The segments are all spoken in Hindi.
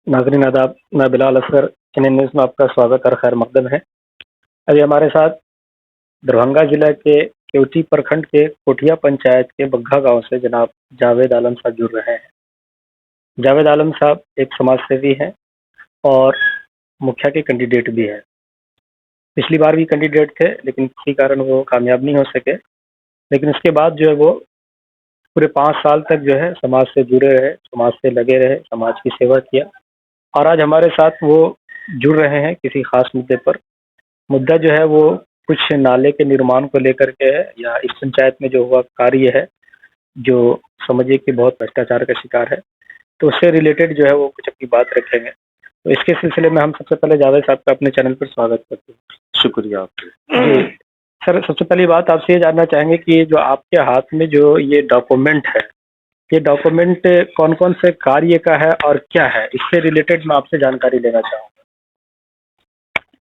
नाज़रीन आदाब, मैं बिलाल असगर चैनल न्यूज़ में आपका स्वागत और खैर मकदम है। अभी हमारे साथ दरभंगा जिला के केवटी प्रखंड के कोठिया पंचायत के बग्घा गांव से जनाब जावेद आलम साहब जुड़ रहे हैं। जावेद आलम साहब एक समाज सेवी हैं और मुखिया के कैंडिडेट भी हैं। पिछली बार भी कैंडिडेट थे लेकिन किसी कारण वो कामयाब नहीं हो सके। लेकिन उसके बाद जो है वो पूरे 5 साल तक जो है समाज से जुड़े रहे, समाज से लगे रहे, समाज की सेवा किया और आज हमारे साथ वो जुड़ रहे हैं किसी खास मुद्दे पर। मुद्दा जो है वो कुछ नाले के निर्माण को लेकर के है या इस पंचायत में जो हुआ कार्य है जो समझिए कि बहुत भ्रष्टाचार का शिकार है, तो उससे रिलेटेड जो है वो कुछ अपनी बात रखेंगे। तो इसके सिलसिले में हम सबसे पहले जावेद साहब का अपने चैनल पर स्वागत करते हैं। शुक्रिया आपके। जी सर, सबसे पहली बात आपसे ये जानना चाहेंगे कि जो आपके हाथ में जो ये डॉक्यूमेंट है, ये डॉक्यूमेंट कौन कौन से कार्य का है और क्या है, इससे रिलेटेड मैं आपसे जानकारी लेना चाहूँगा।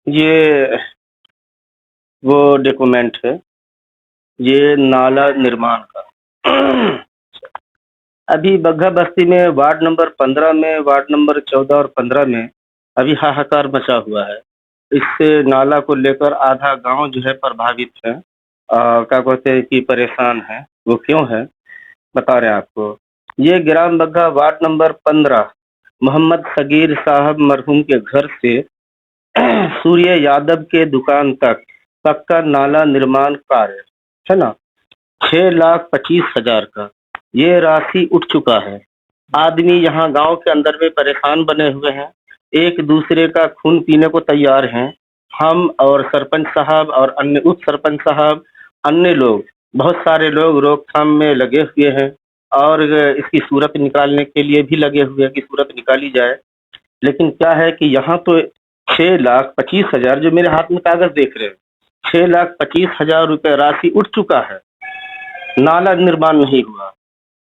ये वो डॉक्यूमेंट है, ये नाला निर्माण का। अभी बग्घा बस्ती में वार्ड नंबर 15 में, वार्ड नंबर 14 और 15 में अभी हाहाकार मचा हुआ है। इससे नाला को लेकर आधा गांव जो है प्रभावित है, क्या कहते हैं कि परेशान है। वो क्यों है बता रहे हैं आपको। ये ग्राम बग्घा वार्ड नंबर 15 मोहम्मद सगीर साहब मरहूम के घर से सूर्य यादव के दुकान तक पक्का नाला निर्माण कार्य है ना, 6,25,000 का ये राशि उठ चुका है। आदमी यहाँ गांव के अंदर में परेशान बने हुए हैं, एक दूसरे का खून पीने को तैयार हैं। हम और सरपंच साहब और अन्य उप सरपंच साहब, अन्य लोग, बहुत सारे लोग रोकथाम में लगे हुए हैं और इसकी सूरत निकालने के लिए भी लगे हुए हैं कि सूरत निकाली जाए। लेकिन क्या है कि यहाँ तो 6,25,000 जो मेरे हाथ में कागज देख रहे हैं, 6,25,000 रुपये राशि उठ चुका है, नाला निर्माण नहीं हुआ,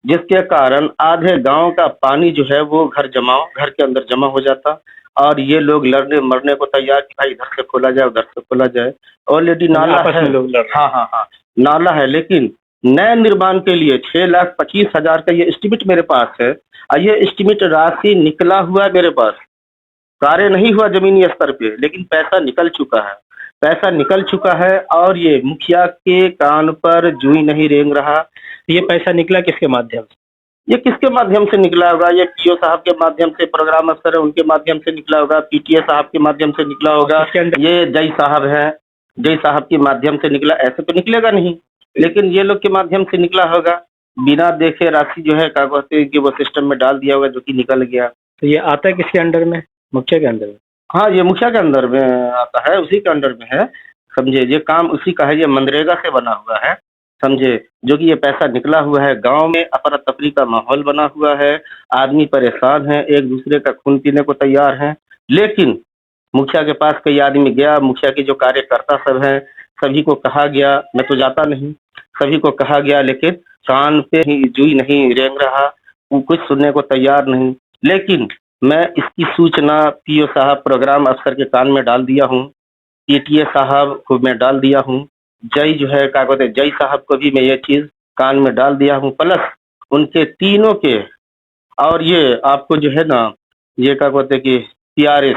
जिसके कारण आधे गांव का पानी जो है वो घर के अंदर जमा हो जाता और ये लोग लड़ने मरने को तैयार कि भाई इधर से खोला जाए उधर से खोला जाए। ऑलरेडी नाला है, हाँ, नाला है, लेकिन नए निर्माण के लिए 6,25,000 का ये एस्टिमेट मेरे पास है और ये एस्टिमेट राशि निकला हुआ मेरे पास। कार्य नहीं हुआ जमीनी स्तर पे, लेकिन पैसा निकल चुका है, पैसा निकल चुका है और ये मुखिया के कान पर जूई नहीं रेंग रहा। ये पैसा निकला किसके माध्यम से? ये किसके माध्यम से निकला होगा? ये पीओ साहब के माध्यम से, प्रोग्राम अफसर है उनके माध्यम से निकला होगा, पीटीए साहब के माध्यम से निकला होगा, ये जय साहब है, जय साहब के माध्यम से निकला। ऐसे तो निकलेगा नहीं, लेकिन ये लोग के माध्यम से निकला होगा। बिना देखे राशि जो है क्या कहते हैं कि वो सिस्टम में डाल दिया होगा, जो कि निकल गया। तो ये आता है किसके अंडर में? मुखिया के अंदर में? हाँ, ये मुखिया के अंदर में आता है, उसी के अंडर में है, समझे। ये काम उसी का है, ये मनरेगा से बना हुआ है, समझे। जो कि ये पैसा निकला हुआ है, गांव में अफरा तफरी का माहौल बना हुआ है, आदमी परेशान है, एक दूसरे का खून पीने को तैयार है। लेकिन मुखिया के पास कई आदमी गया, मुखिया के जो कार्यकर्ता सब हैं सभी को कहा गया, मैं तो जाता नहीं, सभी को कहा गया, लेकिन कान पे ही जूई नहीं रेंग रहा, वो कुछ सुनने को तैयार नहीं। लेकिन मैं इसकी सूचना पीओ साहब, प्रोग्राम अफसर के कान में डाल दिया हूँ, पीटीए साहब को मैं डाल दिया हूँ, जय जो है क्या कहते हैं जय साहब को भी मैं ये चीज़ कान में डाल दिया हूँ, प्लस उनके तीनों के। और ये आपको जो है ना, ये क्या कहते हैं कि पीआरएस,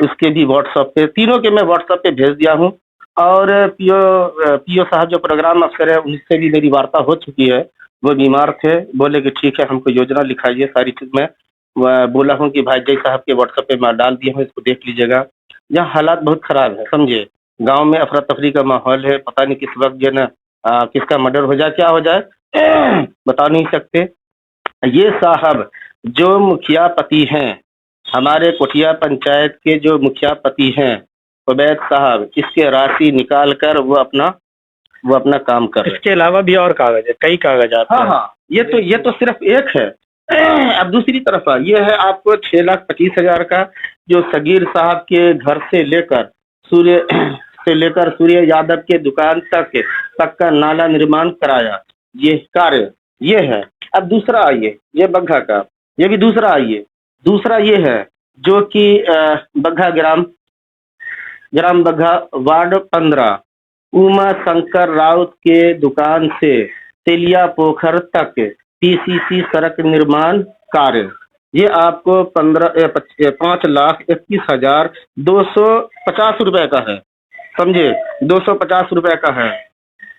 उसके भी व्हाट्सएप पे, तीनों के मैं व्हाट्सएप पे भेज दिया हूँ। और पीओ साहब जो प्रोग्राम अफसर है उनसे भी मेरी वार्ता हो चुकी है। वो बीमार थे, बोले कि ठीक है हमको योजना लिखाइए, सारी चीज़ मैं बोला हूँ कि भाई जय साहब के व्हाट्सएप पे मैं डाल दिया हूँ, इसको देख लीजिएगा। यहाँ हालात बहुत खराब है, समझे। गांव में अफरा तफरी का माहौल है, पता नहीं किस वक्त जो है ना किसका मर्डर हो जाए, क्या हो जाए बता नहीं सकते। ये साहब जो मुखिया पति हैं, हमारे कोठिया पंचायत के जो मुखिया पति हैं उबैद साहब, इसके राशि निकाल कर वो अपना काम कर रहे हैं। इसके अलावा भी और कागज है, कई कागज आते हैं। हाँ, ये तो सिर्फ एक है। अब दूसरी तरफ ये है आपको 6,25,000 का, जो सगीर साहब के घर से लेकर सूर्य यादव के दुकान तक पक्का नाला निर्माण कराया, ये कार्य ये है। अब दूसरा आइए, ये बग्घा का, ये भी दूसरा आइए। दूसरा ये है जो कि बग्घा ग्राम बग्घा वार्ड 15 उमा शंकर राउत के दुकान से तेलिया पोखर तक पीसीसी सड़क निर्माण कार्य, ये आपको 5,21,250 रुपए का है। समझे, 250 रुपए का है।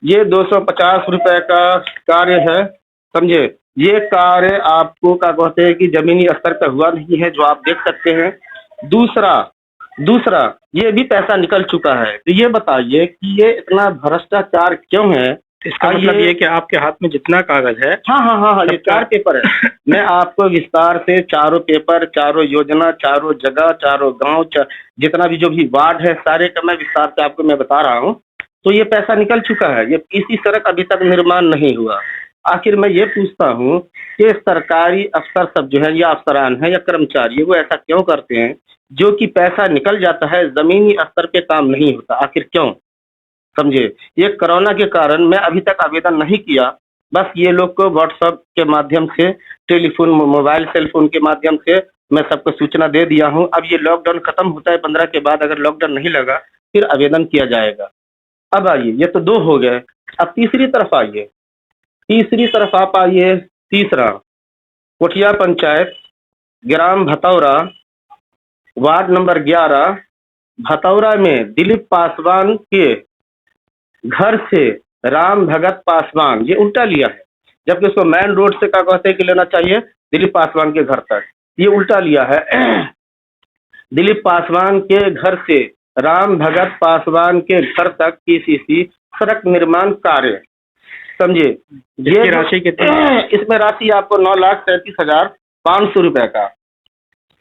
ये 250 रुपए का कार्य है। समझे, ये कार्य आपको क्या कहते हैं कि जमीनी स्तर पर हुआ नहीं है, जो आप देख सकते हैं। दूसरा दूसरा ये भी पैसा निकल चुका है। तो ये बताइए कि ये इतना भ्रष्टाचार क्यों है? इसका मतलब ये कि आपके हाथ में जितना कागज है, हाँ, ये 4 पेपर है। मैं आपको विस्तार से चारों पेपर, चारों योजना, चारों जगह, चारों गांव, जितना भी जो भी वार्ड है, सारे का मैं विस्तार से आपको मैं बता रहा हूँ। तो ये पैसा निकल चुका है। ये पीसी सड़क अभी तक निर्माण नहीं हुआ। आखिर मैं ये पूछता हूँ कि सरकारी अफसर सब जो है, या अफसरान है या कर्मचारी, वो ऐसा क्यों करते हैं जो कि पैसा निकल जाता है, जमीनी स्तर पे काम नहीं होता? आखिर क्यों? समझे, ये कोरोना के कारण मैं अभी तक आवेदन नहीं किया। बस ये लोग को व्हाट्सएप के माध्यम से, टेलीफोन, मोबाइल, सेलफोन के माध्यम से मैं सबको सूचना दे दिया हूँ। अब ये लॉकडाउन खत्म होता है 15 के बाद, अगर लॉकडाउन नहीं लगा फिर आवेदन किया जाएगा। अब आइए, ये तो 2 हो गए। अब तीसरी तरफ आइए, तीसरी तरफ आप आइए। तीसरा, कोठिया पंचायत, ग्राम भतौरा, वार्ड नंबर 11, भतौरा में दिलीप पासवान के घर से राम भगत पासवान, ये उल्टा लिया है, जबकि उसको मेन रोड से क्या कहते हैं कि लेना चाहिए, दिलीप पासवान के घर तक। ये उल्टा लिया है। दिलीप पासवान के घर से राम भगत पासवान के घर तक पीसीसी सड़क निर्माण कार्य। समझे, ये राशि कितनी? इसमें राशि आपको 9,37,500 रुपए का।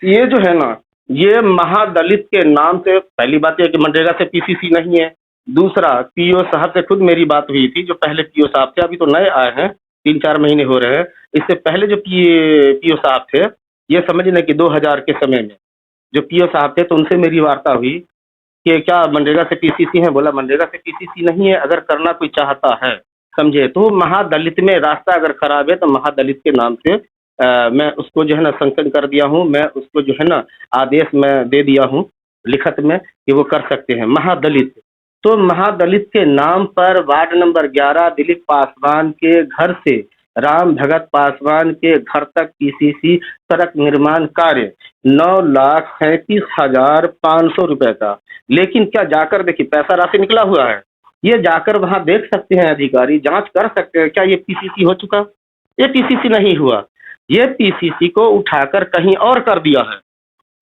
ये जो है ना, ये महादलित के नाम से, पहली बात यह कि मनरेगा से पीसीसी नहीं है। दूसरा, पीओ साहब से खुद मेरी बात हुई थी, जो पहले पीओ साहब थे, अभी तो नए आए हैं, 3-4 महीने हो रहे हैं। इससे पहले जो पीओ साहब थे, ये समझ लें कि 2000 के समय में जो पीओ साहब थे, तो उनसे मेरी वार्ता हुई कि क्या मनरेगा से पीसीसी है? बोला मनरेगा से पीसीसी नहीं है, अगर करना कोई चाहता है, समझे, तो महादलित में रास्ता अगर खराब है तो महादलित के नाम से मैं उसको जो है ना संकलन कर दिया हूँ। मैं उसको जो है ना आदेश में दे दिया हूँ लिखत में कि वो कर सकते हैं। महादलित, तो महादलित के नाम पर वार्ड नंबर 11 दिलीप पासवान के घर से राम भगत पासवान के घर तक पीसीसी सड़क निर्माण कार्य 9,37,500 रुपए का। लेकिन क्या जाकर देखिए, पैसा राशि निकला हुआ है, ये जाकर वहां देख सकते हैं अधिकारी, जांच कर सकते हैं क्या ये पीसीसी हो चुका? ये पीसीसी नहीं हुआ, ये पीसीसी को उठाकर कहीं और कर दिया है।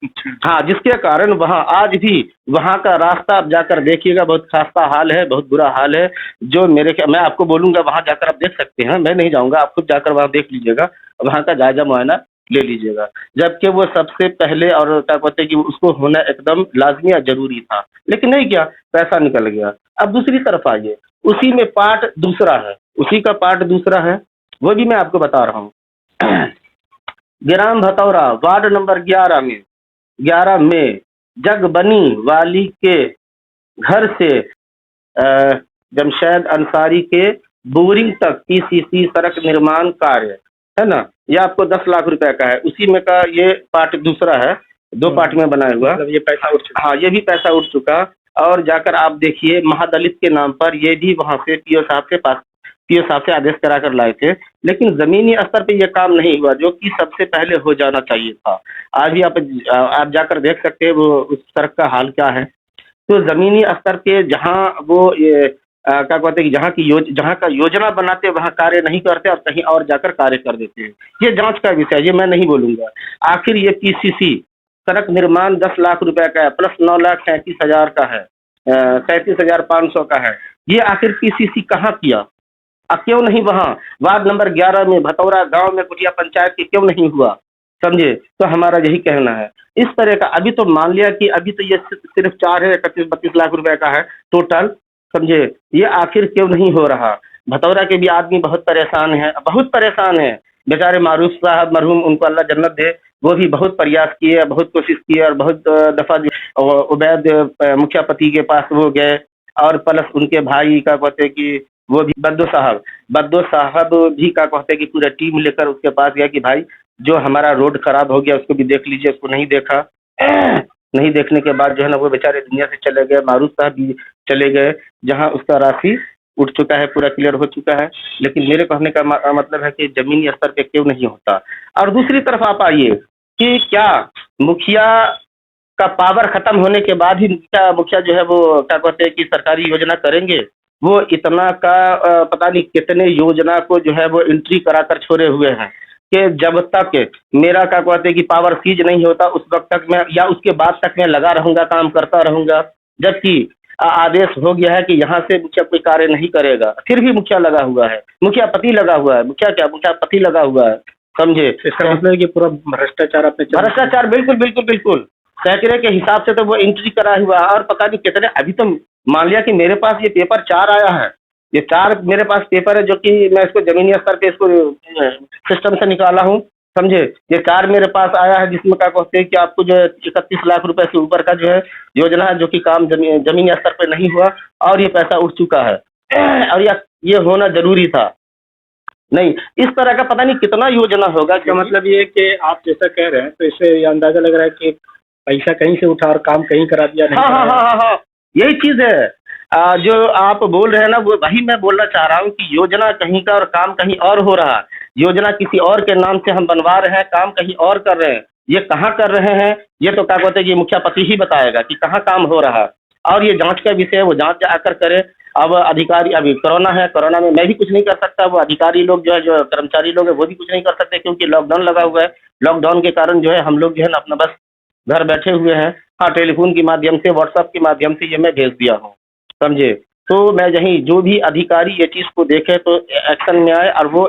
हाँ, जिसके कारण वहाँ आज भी वहाँ का रास्ता आप जाकर देखिएगा, बहुत खस्ता हाल है, बहुत बुरा हाल है। जो मैं आपको बोलूँगा, वहाँ जाकर आप देख सकते हैं, मैं नहीं जाऊँगा, आप खुद जाकर वहाँ देख लीजिएगा, वहाँ का जायजा मुआयना ले लीजिएगा। जबकि वो सबसे पहले और क्या कहते हैं कि उसको होना एकदम लाजमी या जरूरी था, लेकिन नहीं किया, पैसा निकल गया। अब दूसरी तरफ आइए, उसी में पार्ट दूसरा है, उसी का पार्ट दूसरा है, वो भी मैं आपको बता रहा हूँ। ग्राम भतौरा, वार्ड नंबर 11 में जगबनी वाली के घर से जमशेद अंसारी के बोरिंग तक पीसीसी सड़क निर्माण कार्य है ना, ये आपको 10 लाख रुपए का है। उसी में का ये पार्ट दूसरा है, 2 पार्ट में बनाया हुआ। मतलब ये पैसा उठ चुका? हाँ, ये भी पैसा उठ चुका। और जाकर आप देखिए, महादलित के नाम पर ये भी वहां से पीओ साहब से आदेश करा कर लाए थे, लेकिन जमीनी स्तर पे ये काम नहीं हुआ, जो कि सबसे पहले हो जाना चाहिए था। आज भी आप जाकर देख सकते हैं वो उस सड़क का हाल क्या है। तो जमीनी स्तर पे जहाँ वो ये क्या कहते हैं कि जहाँ का योजना बनाते वहाँ कार्य नहीं करते और कहीं और जाकर कार्य कर देते हैं। ये जांच का विषय है, ये मैं नहीं बोलूंगा। आखिर ये पीसीसी सड़क निर्माण 10 लाख रुपए का है, प्लस 9,37,000 का है, 37,500 का है। ये आखिर पीसीसी कहाँ किया? अब क्यों नहीं वहाँ वार्ड नंबर 11 में भतौरा गांव में कुटिया पंचायत के क्यों नहीं हुआ? समझे, तो हमारा यही कहना है। इस तरह का अभी तो मान लिया कि अभी तो ये सिर्फ 4 है, 31-32 लाख रुपए का है टोटल। समझे, ये आखिर क्यों नहीं हो रहा? भतौरा के भी आदमी बहुत परेशान है, बहुत परेशान है बेचारे। मारूफ साहब मरहूम, उनको अल्लाह जन्नत दे, वो भी बहुत प्रयास किए, बहुत कोशिश की और बहुत दफा उबैद मुखिया पति के पास वो गए, और प्लस उनके भाई का कहते कि वो भी बद्दो साहब भी का कहते कि पूरा टीम लेकर उसके पास गया कि भाई जो हमारा रोड खराब हो गया उसको भी देख लीजिए, उसको नहीं देखा। नहीं देखने के बाद जो है ना वो बेचारे दुनिया से चले गए। मारूफ साहब भी चले गए, जहाँ उसका राशि उठ चुका है, पूरा क्लियर हो चुका है। लेकिन मेरे कहने का मतलब है कि जमीनी स्तर पे क्यों नहीं होता। और दूसरी तरफ आप आइए कि क्या मुखिया का पावर खत्म होने के बाद ही मुखिया जो है वो क्या कहते हैं कि सरकारी योजना करेंगे। वो इतना का पता नहीं कितने योजना को जो है वो एंट्री करा कर छोड़े हुए हैं कि जब तक मेरा क्या कहते हैं कि पावर सीज नहीं होता उस वक्त तक मैं या उसके बाद तक मैं लगा रहूंगा, काम करता रहूंगा। जबकि आदेश हो गया है कि यहाँ से मुखिया कोई कार्य नहीं करेगा, फिर भी मुखिया लगा हुआ है, मुखिया पति लगा हुआ है, मुखिया पति लगा हुआ है, समझे। इसका मतलब है कि पूरा भ्रष्टाचार अपने भ्रष्टाचार बिल्कुल बिल्कुल बिल्कुल सैकड़े के हिसाब से तो वो एंट्री करा हुआ है। और पता नहीं कितने, अभी तो मान लिया कि मेरे पास ये पेपर 4 आया है, ये 4 मेरे पास पेपर है जो कि मैं इसको जमीनी स्तर पे इसको सिस्टम से निकाला हूँ, समझे। ये 4 मेरे पास आया है जिसमें क्या कहते हैं कि आपको जो है 31 लाख रुपए से ऊपर का जो है योजना है, जो कि काम जमीनी स्तर पे नहीं हुआ और ये पैसा उठ चुका है। और ये होना जरूरी था। नहीं, इस तरह का पता नहीं कितना योजना होगा। इसका मतलब ये है कि आप जैसा कह रहे हैं तो इससे ये अंदाजा लग रहा है कि पैसा कहीं से उठा और काम कहीं करा दिया, नहीं हाँ कराया। हाँ हाँ हाँ, यही चीज है। जो आप बोल रहे हैं ना वो वही मैं बोलना चाह रहा हूँ कि योजना कहीं का और काम कहीं और हो रहा है। योजना किसी और के नाम से हम बनवा रहे हैं, काम कहीं और कर रहे हैं। ये कहाँ कर रहे हैं ये तो क्या कहते हैं कि मुखिया पति ही बताएगा कि कहाँ काम हो रहा है। और ये जांच का विषय है, वो जांच आकर करे। अब अधिकारी, अभी कोरोना है, कोरोना में मैं भी कुछ नहीं कर सकता, वो अधिकारी लोग जो है, जो कर्मचारी लोग है वो भी कुछ नहीं कर सकते क्योंकि लॉकडाउन लगा हुआ है। लॉकडाउन के कारण जो है हम लोग जो है ना अपना बस घर बैठे हुए हैं। हाँ, टेलीफोन के माध्यम से, व्हाट्सएप के माध्यम से ये मैं भेज दिया हूँ, समझे। तो मैं यही जो भी अधिकारी ये चीज को देखे तो एक्शन में आए और वो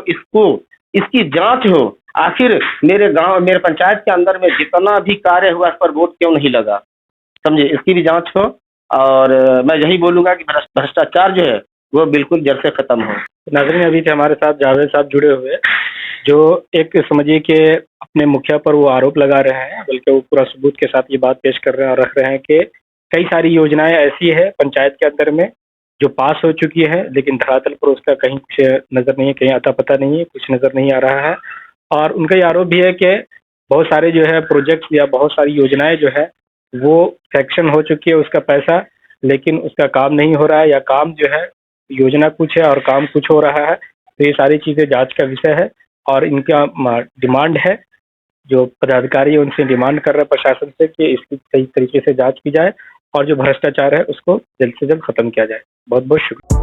इसकी जांच हो। आखिर मेरे गांव, मेरे पंचायत के अंदर में जितना भी कार्य हुआ इस पर वोट क्यों नहीं लगा, समझे, इसकी भी जांच हो। और मैं यही बोलूंगा कि भ्रष्टाचार जो है वो बिल्कुल जड़ से खत्म हो। नाज़रीन, अभी थे हमारे साथ जावेद साहब जुड़े हुए, जो एक समझिए कि अपने मुखिया पर वो आरोप लगा रहे हैं, बल्कि वो पूरा सबूत के साथ ये बात पेश कर रहे हैं और रख रहे हैं कि कई सारी योजनाएं ऐसी है पंचायत के अंदर में जो पास हो चुकी है, लेकिन धरातल पर उसका कहीं कुछ नजर नहीं है, कहीं अता पता नहीं है, कुछ नजर नहीं आ रहा है। और उनका ये आरोप भी है कि बहुत सारे जो है प्रोजेक्ट्स या बहुत सारी योजनाएं जो है वो सैंक्शन हो चुकी है उसका पैसा, लेकिन उसका काम नहीं हो रहा है, या काम जो है योजना कुछ है और काम कुछ हो रहा है। तो ये सारी चीज़ें जांच का विषय है और इनका डिमांड है, जो पदाधिकारी है उनसे डिमांड कर रहे हैं प्रशासन से कि इसकी सही तरीके से जांच की जाए और जो भ्रष्टाचार है उसको जल्द से जल्द खत्म किया जाए। बहुत बहुत शुक्रिया।